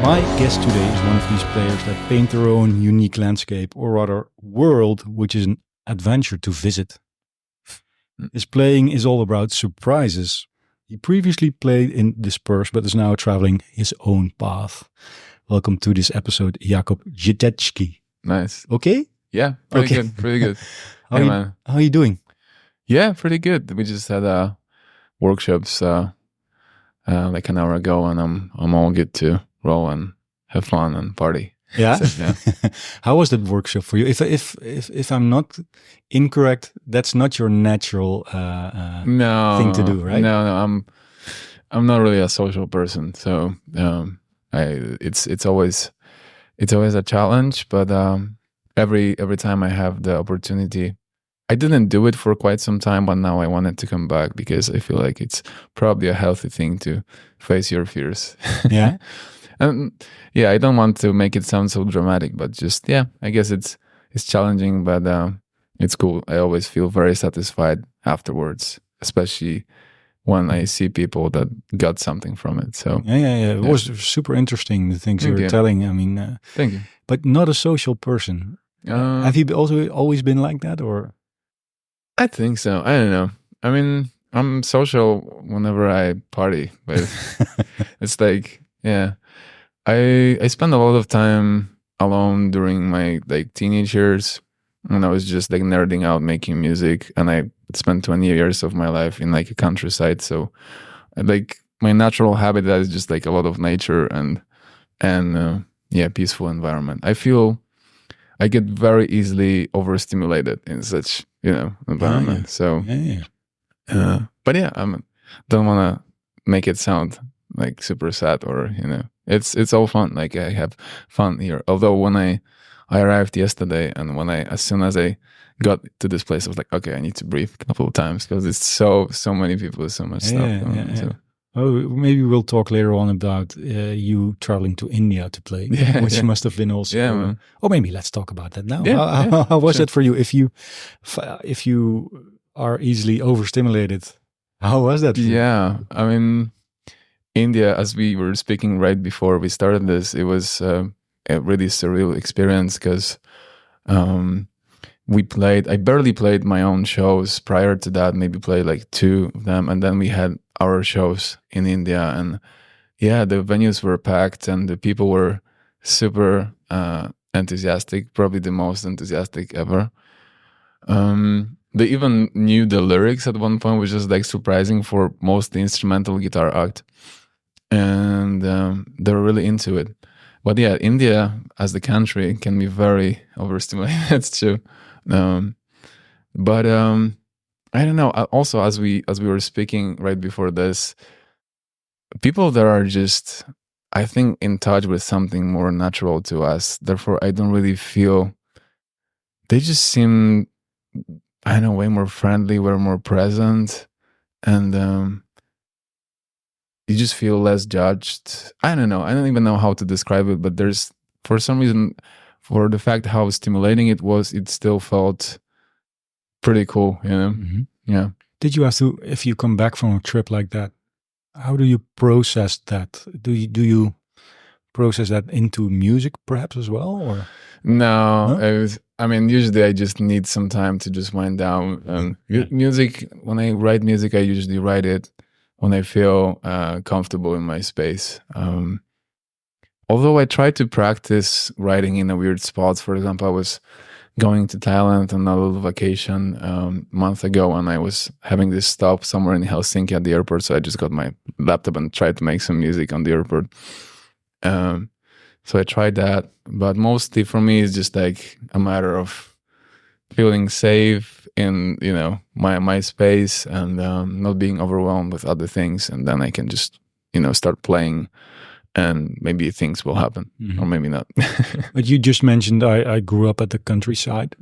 My guest today is one of these players that paint their own unique landscape, or rather world, which is an adventure to visit. His playing is all about surprises. He previously played in Disperse, but is now traveling his own path. Welcome to this episode, Jakub Zytecki. Nice. Okay? Yeah, pretty good. Pretty good. How are you doing? Yeah, pretty good. We just had workshops like an hour ago, and I'm all good to roll and have fun and party. Yeah. So, yeah. How was that workshop for you? If I'm not incorrect, that's not your natural thing to do, right? No. I'm not really a social person, so it's always a challenge. But every time I have the opportunity, I didn't do it for quite some time, but now I wanted to come back because I feel like it's probably a healthy thing to face your fears. Yeah. And yeah, I don't want to make it sound so dramatic, but just, yeah, I guess it's challenging, but it's cool. I always feel very satisfied afterwards, especially when I see people that got something from it. So yeah. It was super interesting, the things you were telling. I mean, thank you. But not a social person. Have you also always been like that, or? I think so. I don't know. I mean, I'm social whenever I party, but it's like, yeah. I spent a lot of time alone during my like teenage years, and I was just like nerding out making music, and I spent 20 years of my life in like a countryside. So like my natural habitat is just like a lot of nature and peaceful environment. I feel I get very easily overstimulated in such, environment. So but yeah, don't want to make it sound like super sad or, it's all fun. Like I have fun here. Although when I arrived yesterday, and as soon as I got to this place, I was like, okay, I need to breathe a couple of times because it's so many people, so much stuff. So. Oh, maybe we'll talk later on about you traveling to India to play, which must have been also. Yeah, or maybe let's talk about that now. Yeah, how was it for you? If you are easily overstimulated, how was that for you? Yeah, I mean, India, as we were speaking right before we started this, it was a really surreal experience because I barely played my own shows prior to that, maybe played like 2 of them. And then we had our shows in India, and yeah, the venues were packed and the people were super enthusiastic, probably the most enthusiastic ever. They even knew the lyrics at one point, which was like surprising for most instrumental guitar act. And they were really into it. But yeah, India as the country can be very overstimulated. That's true. But I don't know. Also, as we were speaking right before this, people that are just, I think, in touch with something more natural to us. Therefore, I don't really feel. They just seem, I don't know, way more friendly, way more present, and you just feel less judged. I don't know. I don't even know how to describe it, but there's, for some reason, for the fact how stimulating it was, it still felt pretty cool, Mm-hmm. Yeah. Did you have to, if you come back from a trip like that, how do you process that? Do you process that into music perhaps as well, or? No, huh? I mean, usually I just need some time to just wind down. Music, when I write music, I usually write it when I feel comfortable in my space. Although I try to practice writing in a weird spots. For example, I was going to Thailand on a little vacation a month ago, and I was having this stop somewhere in Helsinki at the airport. So I just got my laptop and tried to make some music on the airport. So I tried that, but mostly for me, it's just like a matter of feeling safe in, my space and not being overwhelmed with other things. And then I can just, start playing, and maybe things will happen, or maybe not. But you just mentioned I grew up at the countryside.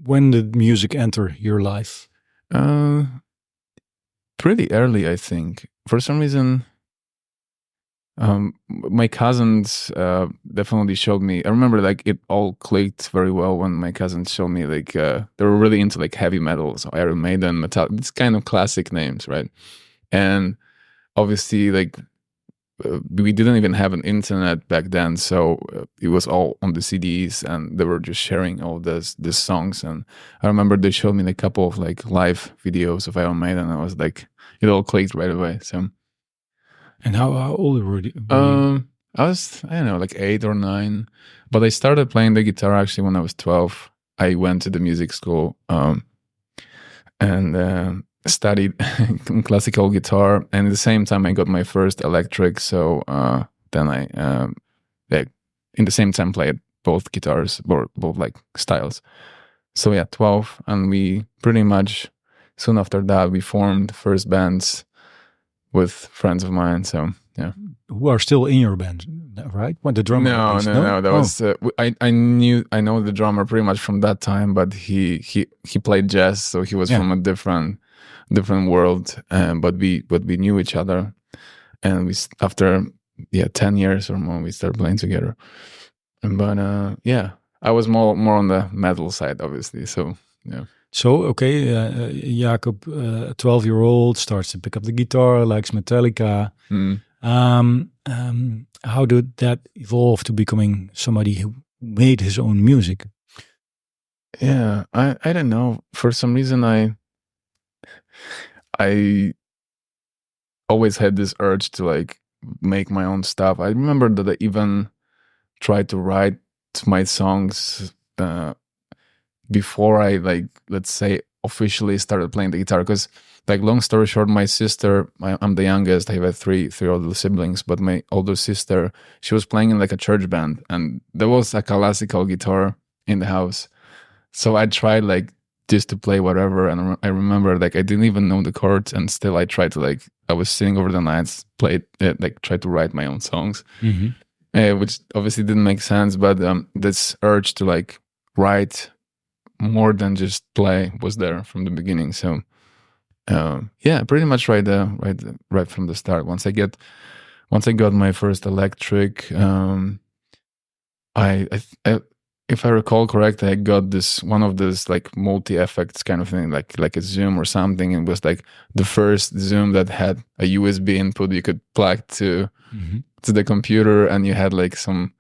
When did music enter your life? Pretty early, I think. For some reason, my cousins definitely showed me. I remember like it all clicked very well when my cousins showed me like they were really into like heavy metal, so Iron Maiden, Metal. It's kind of classic names, right? And obviously, like we didn't even have an internet back then, so it was all on the CDs, and they were just sharing all these songs. And I remember they showed me a couple of like live videos of Iron Maiden, and I was like, it all clicked right away. So, and how old were you? I was, I don't know, like 8 or 9, but I started playing the guitar actually when I was 12. I went to the music school and studied classical guitar, and at the same time I got my first electric. So then I, like, in the same time played both guitars, or both like styles. So yeah, 12, and we pretty much soon after that we formed first bands with friends of mine. So yeah, who are still in your band, right? When the drummer? No. That was I know the drummer pretty much from that time, but he played jazz, so he was from a different world. But we knew each other, and we after 10 years or more we started playing together. But I was more on the metal side, obviously. So yeah. So okay, Jakub, 12-year-old, starts to pick up the guitar, likes Metallica. How did that evolve to becoming somebody who made his own music? Yeah, I don't know. For some reason, I always had this urge to like make my own stuff. I remember that I even tried to write my songs before I, like, let's say, officially started playing the guitar. Because, like, long story short, my sister, I'm the youngest. I have three older siblings, but my older sister, she was playing in like a church band, and there was a classical guitar in the house. So I tried like just to play whatever, and I remember like I didn't even know the chords, and still I tried to, like, I was sitting over the nights, played like tried to write my own songs, which obviously didn't make sense. But this urge to like write more than just play was there from the beginning. So pretty much right from the start. Once I got my first electric, I if I recall correctly, I got one of those like multi effects kind of thing, like a Zoom or something. It was like the first Zoom that had a USB input you could plug to the computer, and you had like some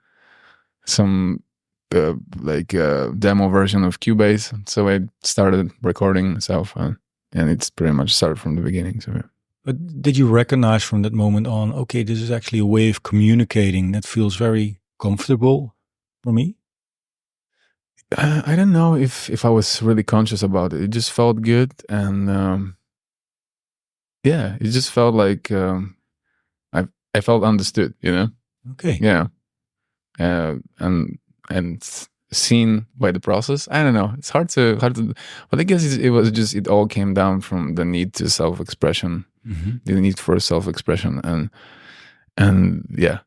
demo version of Cubase. So I started recording myself, and it's pretty much started from the beginning. So yeah. But did you recognize from that moment on, okay, this is actually a way of communicating that feels very comfortable for me? I don't know if I was really conscious about it. It just felt good, and it just felt like I felt understood, you know. Okay. Yeah, and seen by the process. I don't know. It's hard to. But I guess it all came down from the need to self-expression, the need for self-expression, and yeah.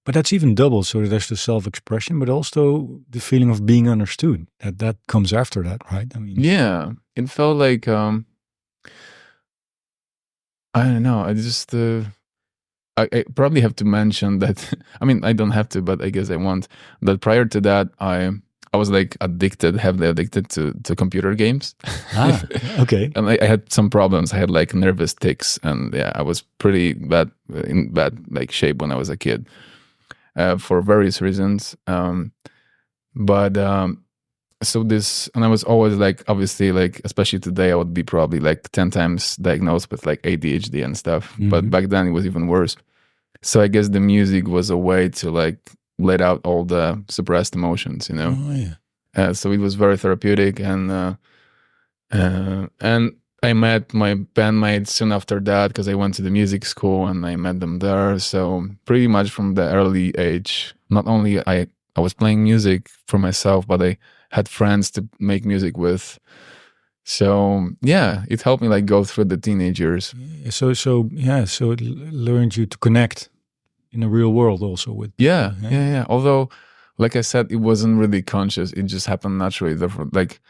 But that's even double. So there's the self-expression, but also the feeling of being understood. That comes after that, right? I mean, yeah, it felt like I don't know. I just I probably have to mention that. I mean, I don't have to, but I guess I want that. Prior to that, I was like heavily addicted to computer games. Okay. And I had some problems. I had like nervous tics, and I was pretty in bad like shape when I was a kid. For various reasons, so this, and I was always like, obviously, like, especially today, I would be probably like 10 times diagnosed with like ADHD and stuff. But back then it was even worse. So I guess the music was a way to like let out all the suppressed emotions, you know. Oh, yeah. So it was very therapeutic, and I met my bandmates soon after that because I went to the music school, and I met them there. So pretty much from the early age, not only I was playing music for myself, but I had friends to make music with. So yeah, it helped me like go through the teenage years. So it learned you to connect in the real world also with. Yeah. Although, like I said, it wasn't really conscious. It just happened naturally. Therefore, like,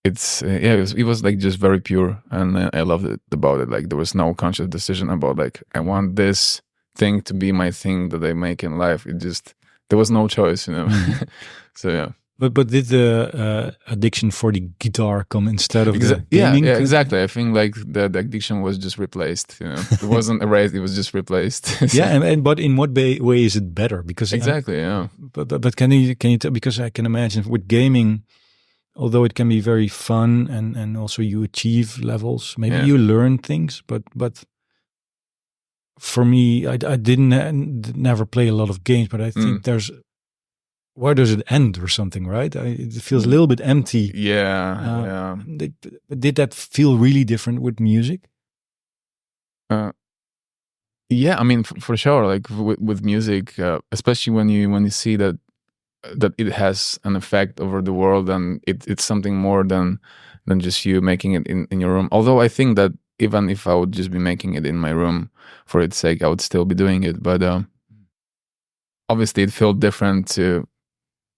it was like just very pure, and I loved it about it. Like, there was no conscious decision about like I want this thing to be my thing that I make in life. There was no choice, you know. So yeah. But did the addiction for the guitar come instead of the gaming? Yeah, exactly. I think like the addiction was just replaced. It wasn't erased; it was just replaced. Yeah, but in what way is it better? Because exactly, yeah. But can you tell? Because I can imagine with gaming, although it can be very fun and also you achieve levels, maybe you learn things, but for me, I didn't never play a lot of games, but I think where does it end or something, right? It feels a little bit empty. Yeah. Did that feel really different with music? Yeah, I mean, for sure. Like with music, especially when you see that it has an effect over the world, and it's something more than just you making it in your room. Although I think that even if I would just be making it in my room for its sake, I would still be doing it. But obviously, it felt different to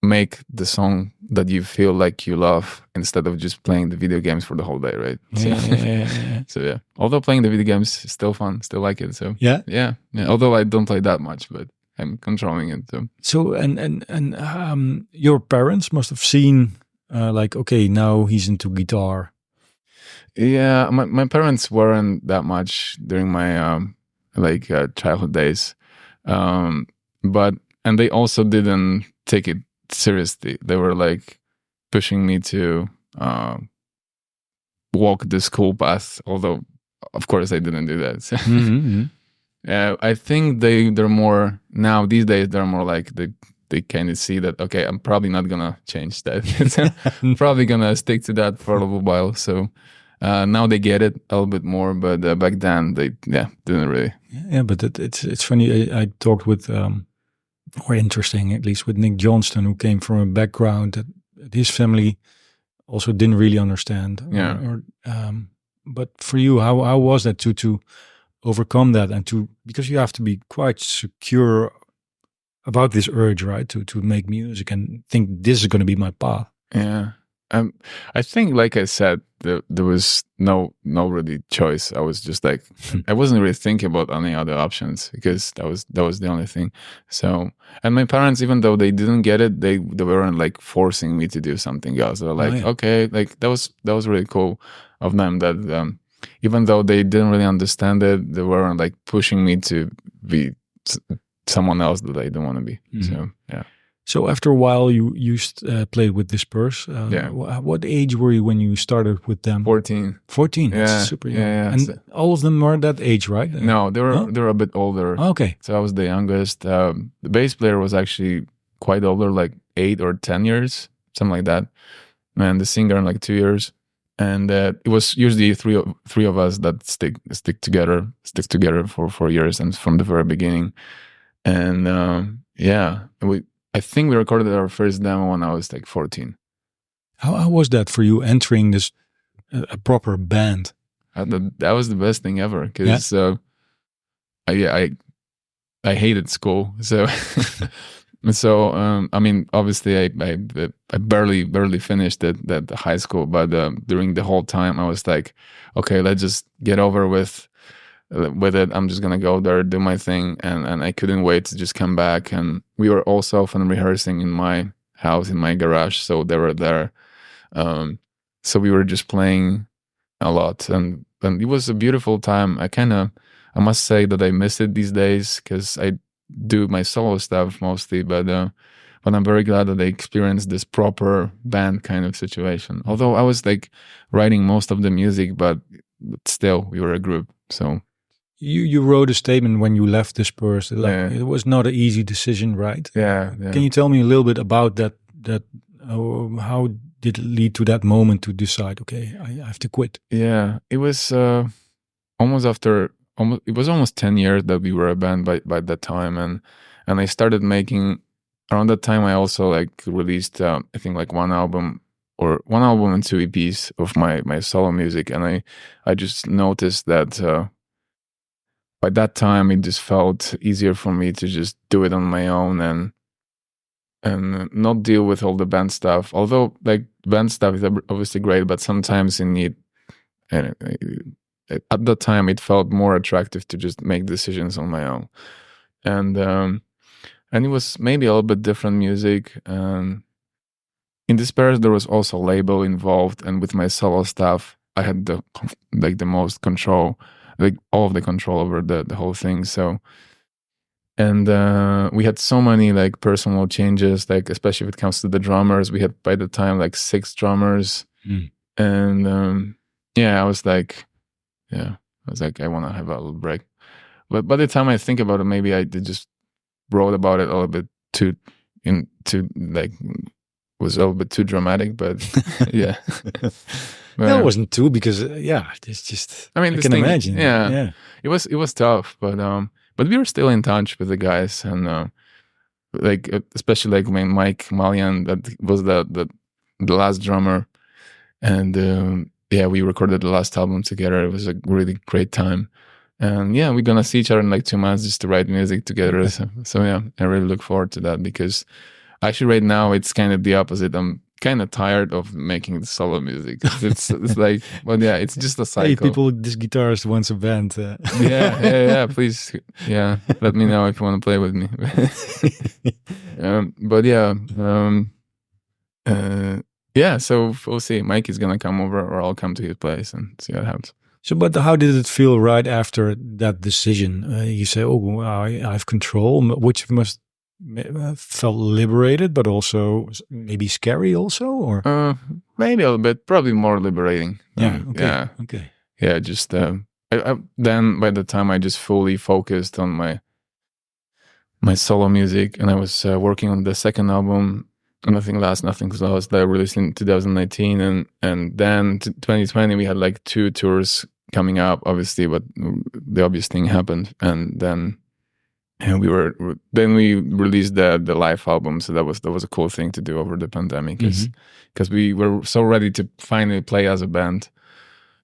make the song that you feel like you love instead of just playing the video games for the whole day, right? So yeah. Although playing the video games is still fun, still like it. So yeah. Although I don't play that much, but I'm controlling it. So and your parents must have seen like, okay, now he's into guitar. Yeah, my parents weren't that much during my childhood days, but they also didn't take it seriously. They were like pushing me to walk the school path, although of course I didn't do that. So I think they're more now these days. They're more like they kind of see that, okay, I'm probably not gonna change that. I'm probably gonna stick to that for a little while. So now they get it a little bit more, but back then they didn't really. Yeah, but it's funny. I talked with or interesting, at least with Nick Johnston, who came from a background that his family also didn't really understand. But for you, how was that to overcome that and because you have to be quite secure about this urge, right? To make music and think this is going to be my path. Yeah. I think, like I said, there was no really choice. I was just like, I wasn't really thinking about any other options because that was the only thing. So, and my parents, even though they didn't get it, they weren't like forcing me to do something else. They were like, okay, like that was really cool of them that even though they didn't really understand it, they weren't like pushing me to be someone else that I don't want to be. So yeah. So after a while, you played with Disperse. What age were you when you started with them? 14. 14. Yeah, that's super young. Yeah. And all of them were that age, right? No, they were a bit older. Okay. So I was the youngest. The bass player was actually quite older, like 8 or 10 years, something like that. And the singer like 2 years. And it was usually three of us that stick together for 4 years, and from the very beginning. And I think we recorded our first demo when I was like 14. How was that for you entering this a proper band? That was the best thing ever because I hated school. So I mean, obviously I barely finished that high school, but during the whole time I was like, okay, let's just get over with it. I'm just gonna go there, do my thing, and I couldn't wait to just come back. And we were also often rehearsing in my house, in my garage, so they were there. So we were just playing a lot, and it was a beautiful time. I must say that I miss it these days because I do my solo stuff mostly, but I'm very glad that I experienced this proper band kind of situation. Although I was like writing most of the music, but still we were a group. So you wrote a statement when you left Disperse. It was not an easy decision, right? Yeah. Can you tell me a little bit about that? How did it lead to that moment to decide? Okay, I have to quit. Yeah, it was almost 10 years that we were a band by that time, and I started making around that time. I also like released I think like one album and 2 EPs of my solo music, and I just noticed that by that time it just felt easier for me to just do it on my own and not deal with all the band stuff. Although like band stuff is obviously great, but sometimes you need. At that time, it felt more attractive to just make decisions on my own, and it was maybe a little bit different music. in this period there was also a label involved, and with my solo stuff, I had the most control, like all of the control over the whole thing. So, and we had so many like personal changes, like especially if it comes to the drummers. We had by the time like 6 drummers, and I was like, I want to have a little break. But by the time I think about it, maybe I just wrote about it a little bit was a little bit too dramatic, but yeah. No, it wasn't too, because it's just, I can imagine. Yeah. It was tough, but we were still in touch with the guys, and like especially like when Mike Malian, that was the last drummer, and we recorded the last album together. It was a really great time. And we're gonna see each other in like 2 months just to write music together. So I really look forward to that, because actually right now it's kind of the opposite. I'm kind of tired of making the solo music. It's like, it's just a cycle. Hey, people, this guitarist wants a band. Please, let me know if you want to play with me. So we'll see. Mike is gonna come over, or I'll come to his place and see what happens. So, but how did it feel right after that decision? You say, "Oh, I have control," which must felt liberated, but also maybe scary, also, or maybe a little bit. Probably more liberating. Okay. Yeah, just I then by the time I just fully focused on my solo music, and I was working on the second album, Nothing Lasts, Nothing's Lost, that I released in 2019, and then 2020 we had like 2 tours coming up, obviously, but the obvious thing happened, and then we released the live album. So that was a cool thing to do over the pandemic, because we were so ready to finally play as a band,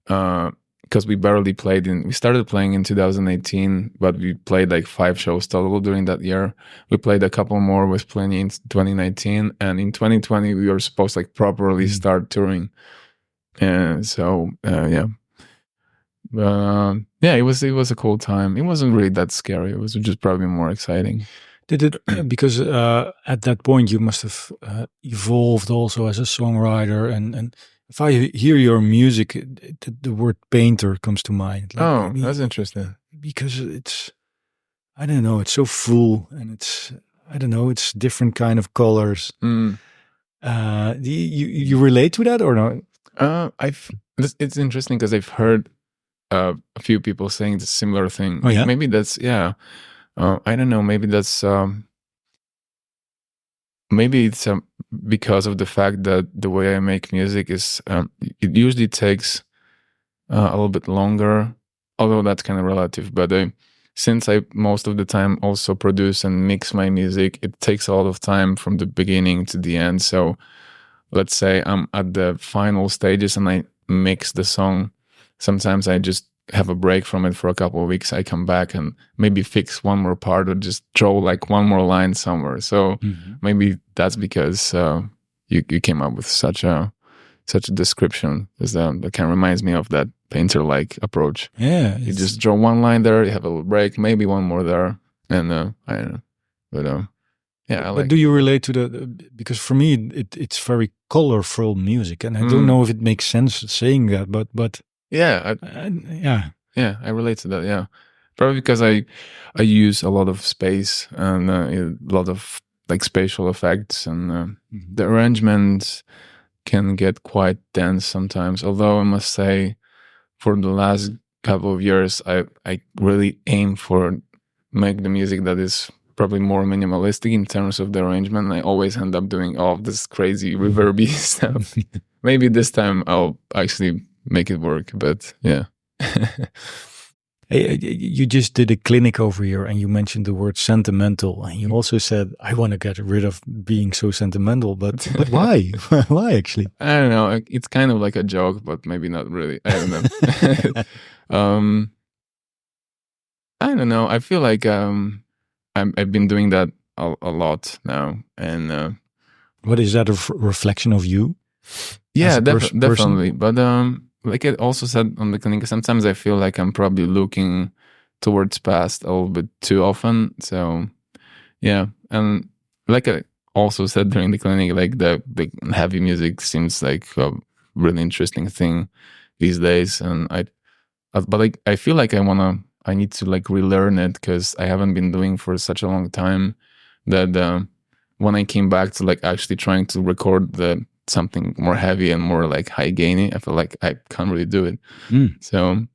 because we barely played we started playing in 2018, but we played like 5 shows total during that year. We played a couple more with Plini in 2019, and in 2020 we were supposed to like properly start touring. It was a cool time. It wasn't really that scary. It was just probably more exciting. Did it, because at that point you must have evolved also as a songwriter, and if I hear your music, the word painter comes to mind. Like, that's interesting. Because it's, I don't know, it's so full, and it's, I don't know, it's different kind of colors. Do you relate to that or not? It's interesting because I've heard a few people saying the similar thing. Oh, yeah? Maybe that's, I don't know, maybe that's, maybe it's because of the fact that the way I make music is, it usually takes a little bit longer, although that's kind of relative. But since I most of the time also produce and mix my music, it takes a lot of time from the beginning to the end. So let's say I'm at the final stages and I mix the song. Sometimes I just have a break from it for a couple of weeks. I come back and maybe fix one more part or just draw like one more line somewhere. So maybe that's because you came up with such a description, because that kind of reminds me of that painter-like approach. Yeah, you just draw one line there, you have a little break, maybe one more there, and I don't know, but but do you relate to because for me it's very colorful music, and I don't know if it makes sense saying that, but yeah, I relate to that. Yeah, probably because I use a lot of space and a lot of like spatial effects, and the arrangements can get quite dense sometimes. Although I must say, for the last couple of years, I really aim for make the music that is probably more minimalistic in terms of the arrangement. I always end up doing all of this crazy reverby stuff. Maybe this time I'll actually make it work, but yeah. Hey, you just did a clinic over here and you mentioned the word sentimental, and you also said, I want to get rid of being so sentimental, but why? Why actually? I don't know. It's kind of like a joke, but maybe not really. I don't know. I don't know. I feel like I've been doing that a lot now. And what is that, a reflection of you? Yeah, definitely. But like I also said on the clinic, sometimes I feel like I'm probably looking towards past a little bit too often. So yeah, and like I also said during the clinic, like the heavy music seems like a really interesting thing these days, and but like I feel like I need to like relearn it because I haven't been doing for such a long time that when I came back to like actually trying to record something more heavy and more like high gainy, I feel like I can't really do it. So,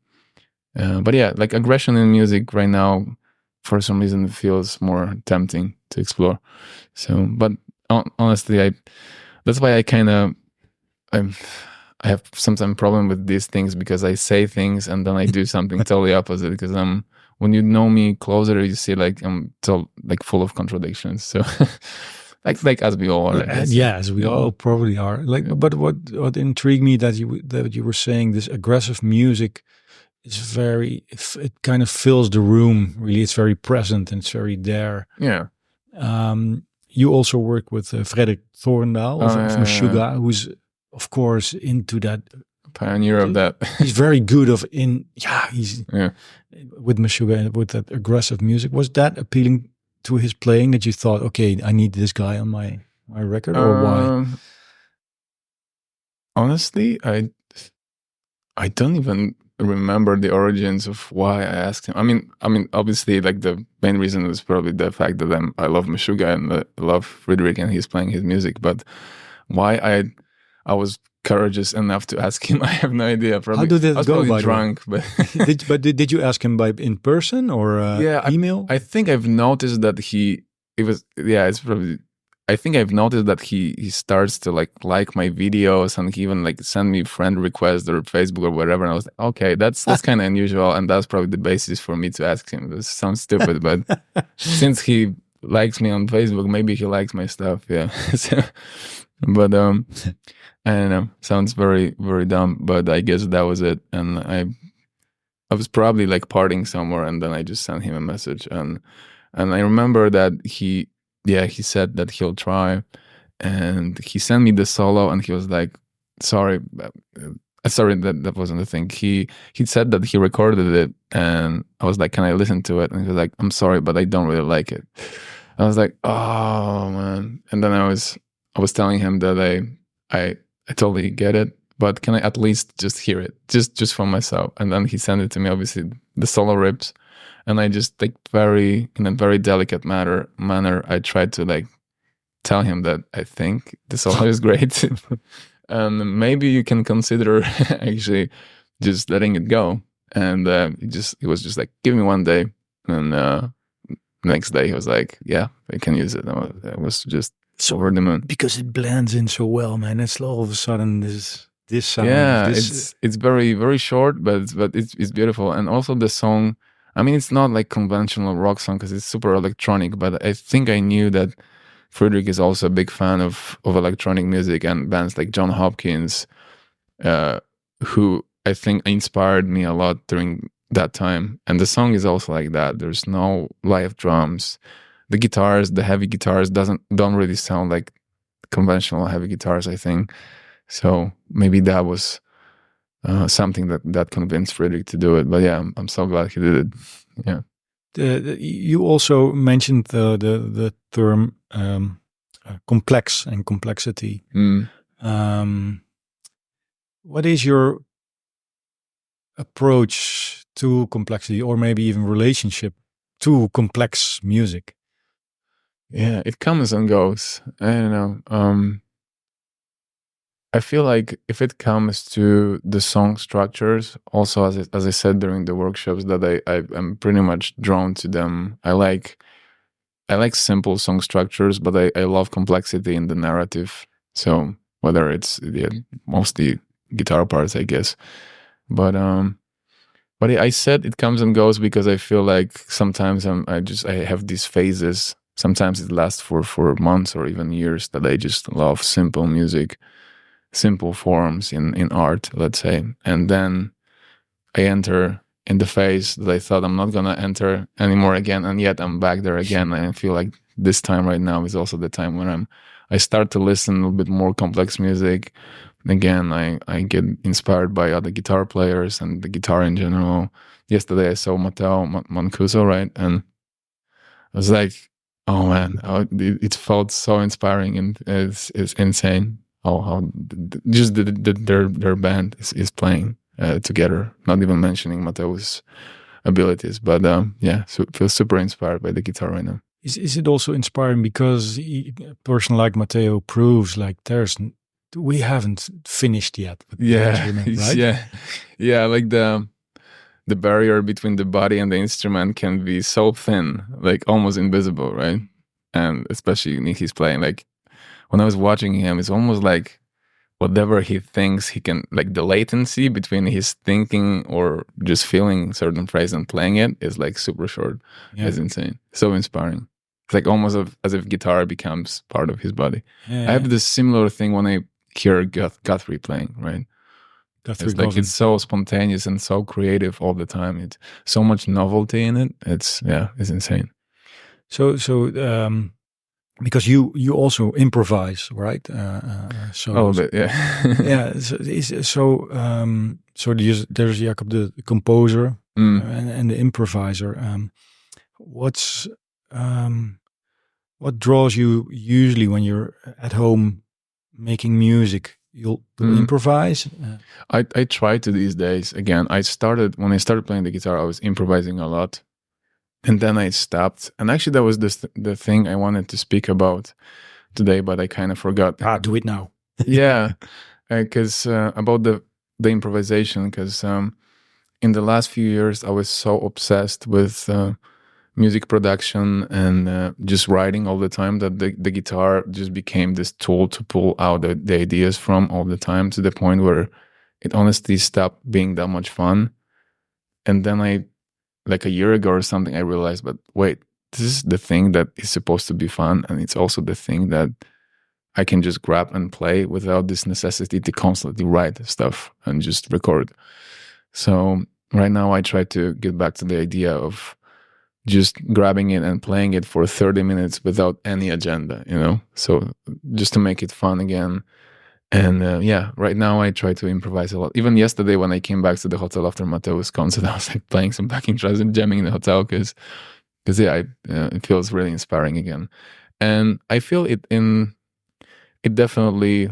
but yeah, like aggression in music right now, for some reason, feels more tempting to explore. So, but honestly, that's why I have sometimes problem with these things, because I say things and then I do something totally opposite. Because when you know me closer, you see like I'm like full of contradictions. So, like as we all are. I guess. Yeah, as we all probably are. Like, but what intrigued me that you were saying this aggressive music is it kind of fills the room. Really, it's very present and it's very there. Yeah. You also work with Fredrik Thorndal of Meshuggah, who's of course into that pioneer of that. He's very good he's with Meshuggah and with that aggressive music. Was that appealing to his playing that you thought, okay, I need this guy on my record, or why? Honestly, I don't even remember the origins of why I asked him. I mean, obviously, like the main reason was probably the fact that I love Meshuggah and I love Friedrich and he's playing his music. But why I was courageous enough to ask him, I have no idea. Probably, how did it I was go? Probably drunk, but did you ask him in person or email? I think I've noticed that it's probably. I think I've noticed that he starts to like my videos, and he even like send me friend requests or Facebook or whatever. And I was like, okay, that's kind of unusual, and that's probably the basis for me to ask him. This sounds stupid, but since he likes me on Facebook, maybe he likes my stuff. Yeah. But I don't know. Sounds very, very dumb, but I guess that was it. And I was probably like partying somewhere, and then I just sent him a message, and I remember that he said that he'll try, and he sent me the solo, and he was like, sorry, that wasn't the thing. He said that he recorded it, and I was like, can I listen to it? And he was like, I'm sorry, but I don't really like it. I was like, oh man. And then I was telling him that I totally get it, but can I at least just hear it, just for myself? And then he sent it to me, obviously the solo rips, and I just like in a very delicate manner, I tried to like tell him that I think the solo is great, and maybe you can consider actually just letting it go. And it was just like, give me one day, and next day he was like, yeah, I can use it. I was just over the moon, because it blends in so well, man. It's all of a sudden this sound. Yeah, it's very, very short, but it's beautiful. And also the song, I mean, it's not like conventional rock song because it's super electronic, but I think I knew that Friedrich is also a big fan of electronic music and bands like John Hopkins, who I think inspired me a lot during that time. And the song is also like that. There's no live drums. The guitars, the heavy guitars don't really sound like conventional heavy guitars, I think. So maybe that was something that convinced Friedrich to do it. But yeah, I'm so glad he did it. Yeah. You also mentioned the term complex and complexity. What is your approach to complexity, or maybe even relationship to complex music? Yeah, it comes and goes. I don't know. I feel like if it comes to the song structures, also as I said during the workshops, that I'm pretty much drawn to them. I like simple song structures, but I love complexity in the narrative. So whether it's mostly guitar parts, I guess. But I said it comes and goes because I feel like sometimes I have these phases. Sometimes it lasts for months or even years that I just love simple music, simple forms in art, let's say. And then I enter in the phase that I thought I'm not gonna enter anymore again, and yet I'm back there again. And I feel like this time right now is also the time when I start to listen a little bit more complex music. Again, I get inspired by other guitar players and the guitar in general. Yesterday I saw Matteo Mancuso, right? And I was like, Oh man, it felt so inspiring, and it's insane how just their band is playing together. Not even mentioning Mateo's abilities, but yeah, so feel super inspired by the guitar right now. Is it also inspiring because a person like Matteo proves like we haven't finished yet with the instrument, right? Yeah, like the barrier between the body and the instrument can be so thin, like almost invisible, right? And especially when he's playing, like when I was watching him, it's almost like whatever he thinks he can, like the latency between his thinking or just feeling certain phrase and playing it is like super short. Yeah. It's insane. So inspiring. It's like almost as if guitar becomes part of his body. Yeah. I have this similar thing when I hear Guthrie playing, right? It's like it's so spontaneous and so creative all the time. It's so much novelty in it. It's insane. So because you also improvise, right? So a little bit, yeah. Yeah. So there's Jakub the composer and the improviser. What draws you usually when you're at home making music? You'll improvise? I try to these days. Again, when I started playing the guitar, I was improvising a lot. And then I stopped. And actually, that was the thing I wanted to speak about today, but I kind of forgot. Do it now. Yeah, because about the improvisation, because in the last few years, I was so obsessed with music production and just writing all the time that the guitar just became this tool to pull out the ideas from all the time, to the point where it honestly stopped being that much fun. And then like a year ago or something, I realized, but wait, this is the thing that is supposed to be fun, and it's also the thing that I can just grab and play without this necessity to constantly write stuff and just record. So right now I try to get back to the idea of just grabbing it and playing it for 30 minutes without any agenda, so just to make it fun again. And right now I try to improvise a lot. Even yesterday when I came back to the hotel after Mateo's concert, I was like playing some backing tracks and jamming in the hotel because it feels really inspiring again. And I feel it definitely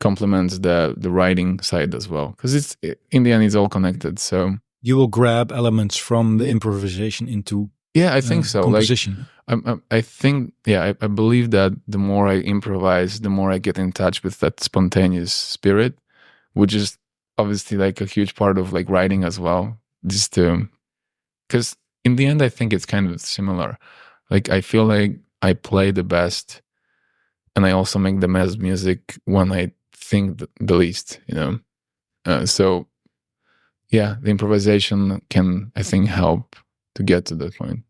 complements the writing side as well, because in the end it's all connected. So you will grab elements from the improvisation into I think so. Composition. I think, I believe that the more I improvise, the more I get in touch with that spontaneous spirit, which is obviously like a huge part of like writing as well. Just because in the end, I think it's kind of similar. Like I feel like I play the best, and I also make the best music when I think the least. So the improvisation can, I think, help to get to that point.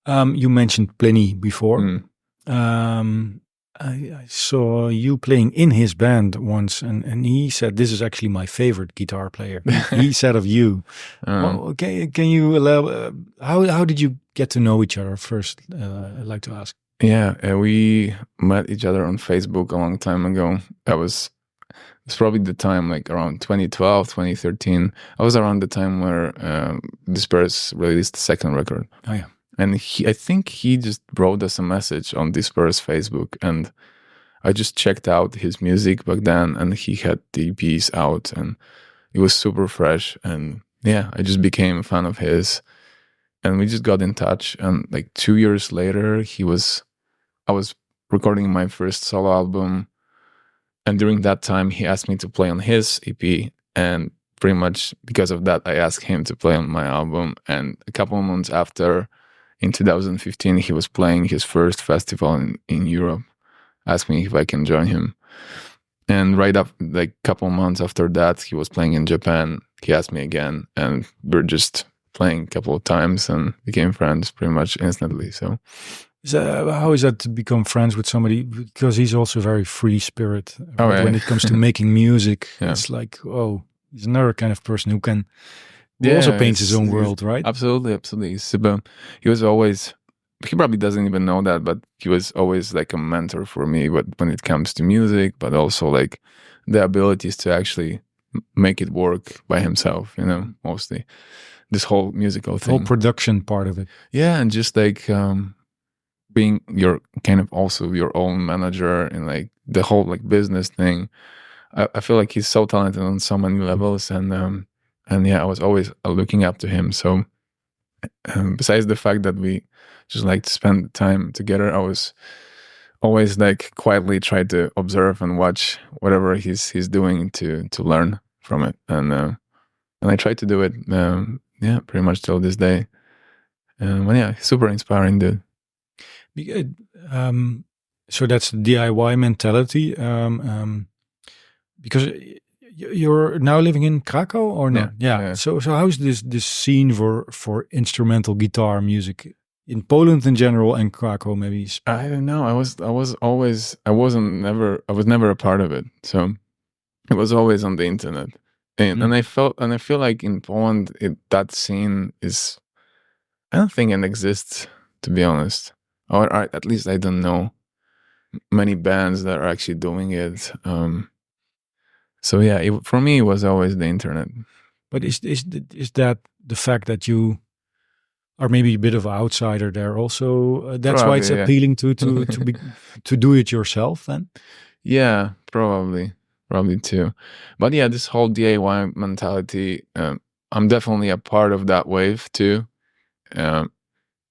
You mentioned Plini before. I saw you playing in his band once, and he said, "This is actually my favorite guitar player." He said of you. Can you elaborate? How did you get to know each other first? I'd like to ask. Yeah, we met each other on Facebook a long time ago. It's probably the time, like around 2012, 2013. I was around the time where Disperse released the second record. Oh, yeah. And I think he just wrote us a message on Disperse Facebook. And I just checked out his music back then. And he had the EPs out. And it was super fresh. And I just became a fan of his. And we just got in touch. And like 2 years later, I was recording my first solo album. And during that time, he asked me to play on his EP. And pretty much because of that, I asked him to play on my album. And a couple of months after, in 2015, he was playing his first festival in Europe, asked me if I can join him. And right up, like a couple of months after that, he was playing in Japan. He asked me again. And we're just playing a couple of times and became friends pretty much instantly. So... how is that to become friends with somebody? Because he's also very free spirit. When it comes to making music, it's like, he's another kind of person who can also paint his own world, right? Absolutely. He was always, he probably doesn't even know that, but he was always like a mentor for me when it comes to music, but also like the abilities to actually make it work by himself, mostly this whole musical The thing. whole production part of it. Yeah, and just like being your kind of also your own manager and like the whole like business thing. I feel like he's so talented on so many levels, and yeah, I was always looking up to him. So besides the fact that we just like to spend time together, I was always like quietly try to observe and watch whatever he's doing to learn from it, and I try to do it pretty much till this day. But yeah, super inspiring dude. So that's the DIY mentality. Because you're now living in Krakow or not? Yeah. So how's this scene for instrumental guitar music in Poland in general and Krakow maybe? I don't know. I was never a part of it. So it was always on the internet. And I feel like in Poland that scene is, I don't think it exists, to be honest. Or at least I don't know many bands that are actually doing it. So yeah, for me it was always the internet. But is that the fact that you are maybe a bit of an outsider there also? That's Probably, why it's appealing to do it yourself then? Yeah, probably too. But yeah, this whole DIY mentality, I'm definitely a part of that wave too.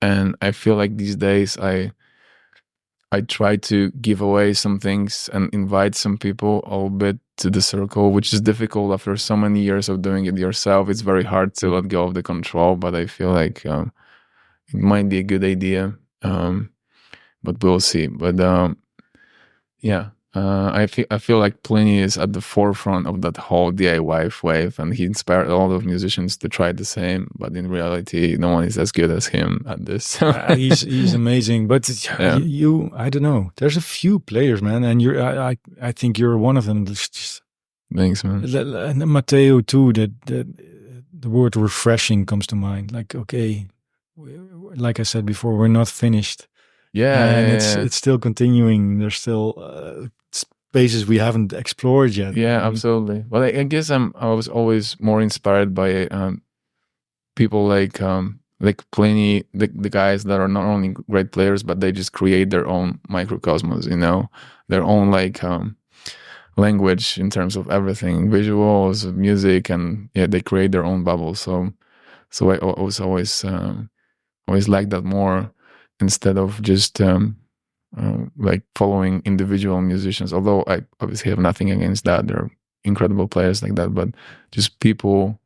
And I feel like these days I try to give away some things and invite some people a little bit to the circle, which is difficult after so many years of doing it yourself. It's very hard to let go of the control, but I feel like it might be a good idea. But we'll see. But I feel like Plini is at the forefront of that whole DIY wave, and he inspired a lot of musicians to try the same. But in reality, no one is as good as him at this. He's amazing, but you I don't know. There's a few players, man, and I think you're one of them. Thanks, man. And Matteo too. That the word refreshing comes to mind. Like, okay, like I said before, we're not finished. Yeah, and it's still continuing. There's still spaces we haven't explored yet. Yeah, absolutely. Well, I guess I was always more inspired by people like Plini, the guys that are not only great players, but they just create their own microcosmos, their own like language in terms of everything, visuals, music, and they create their own bubble. So I was always like that more, instead of just like following individual musicians. Although I obviously have nothing against that, they're incredible players like that, but just people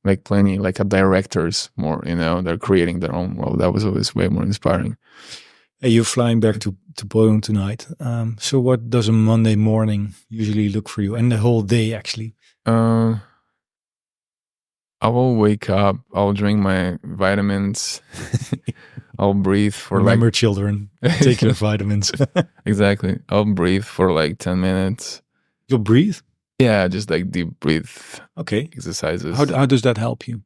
like Plini, like directors more, they're creating their own world. That was always way more inspiring. Hey, you're flying back to Poland tonight. So what does a Monday morning usually look for you, and the whole day actually? I will wake up, I'll drink my vitamins, I'll breathe for Remember, children, take your vitamins. Exactly. I'll breathe for like 10 minutes. You'll breathe? Yeah, just like deep breathe. Okay. Exercises. How does that help you?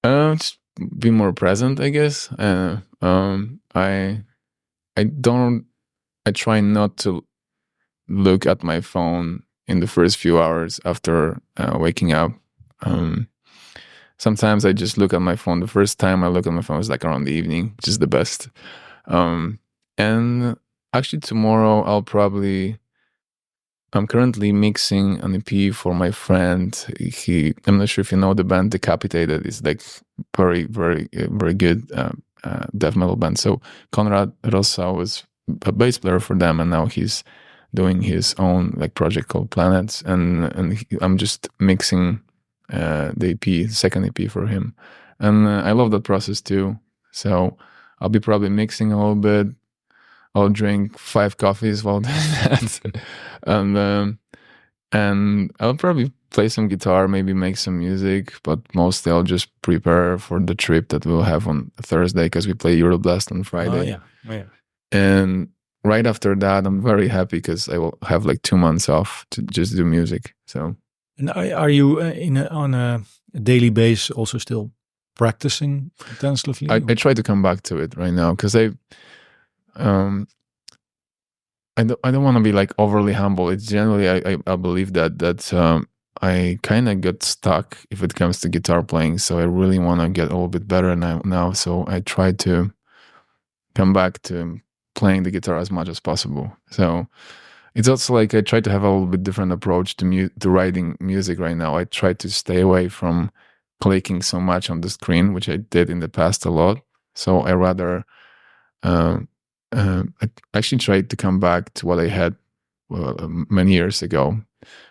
Just be more present, I guess. I try not to look at my phone in the first few hours after waking up. Sometimes I just look at my phone. The first time I look at my phone is like around the evening, which is the best. And actually tomorrow I'm currently mixing an EP for my friend. I'm not sure if you know the band Decapitated. It's like very, very, very good death metal band. So Konrad Rossa was a bass player for them, and now he's doing his own like project called Planets, and I'm just mixing the EP, second EP for him, and I love that process too. So I'll be probably mixing a little bit. I'll drink 5 coffees while doing that, and I'll probably play some guitar, maybe make some music, but mostly I'll just prepare for the trip that we'll have on Thursday, because we play Euroblast on Friday. Oh, yeah. And right after that, I'm very happy because I will have like 2 months off to just do music. So. And are you on a daily basis also still practicing intensively? I try to come back to it right now, because I don't want to be like overly humble. It's generally I believe that I kind of got stuck if it comes to guitar playing. So I really want to get a little bit better now. So I try to come back to playing the guitar as much as possible. So it's also like I try to have a little bit different approach to writing music right now. I try to stay away from clicking so much on the screen, which I did in the past a lot. So I rather I actually tried to come back to what I had many years ago,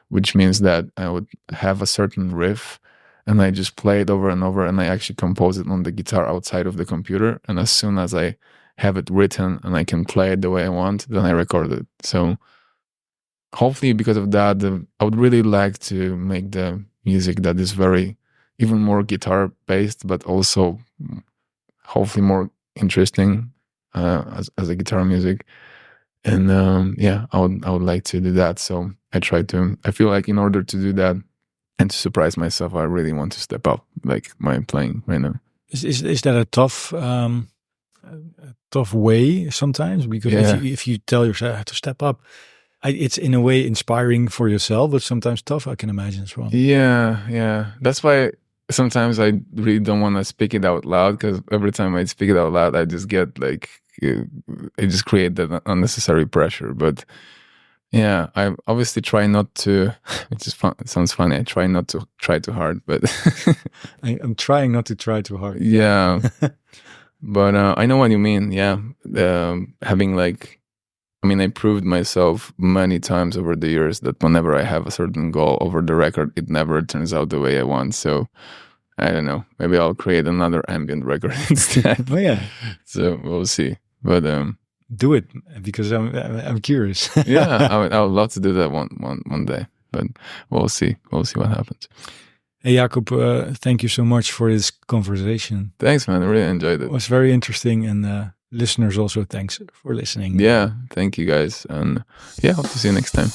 which means that I would have a certain riff and I just play it over and over, and I actually compose it on the guitar outside of the computer. And as soon as I have it written and I can play it the way I want, then I record it. So hopefully because of that, I would really like to make the music that is even more guitar based, but also hopefully more interesting as a guitar music. And I would like to do that. So I feel like in order to do that and to surprise myself, I really want to step up like my playing right now. Is that a tough way sometimes? Because if you tell yourself I have to step up, it's in a way inspiring for yourself, but sometimes tough, I can imagine as well. Yeah. That's why sometimes I really don't want to speak it out loud, because every time I speak it out loud, I just get like, I just create that unnecessary pressure. But yeah, I obviously try not to, it sounds funny, I try not to try too hard, but I'm trying not to try too hard. Yeah. But I know what you mean. Yeah. I proved myself many times over the years that whenever I have a certain goal over the record, it never turns out the way I want. So I don't know. Maybe I'll create another ambient record instead. Oh yeah. So we'll see. But do it, because I'm curious. Yeah, I would love to do that one day. But we'll see. We'll see what happens. Hey Jakub, thank you so much for this conversation. Thanks, man. I really enjoyed it. It was very interesting, and listeners also, thanks for listening. Yeah, thank you guys, and hope to see you next time.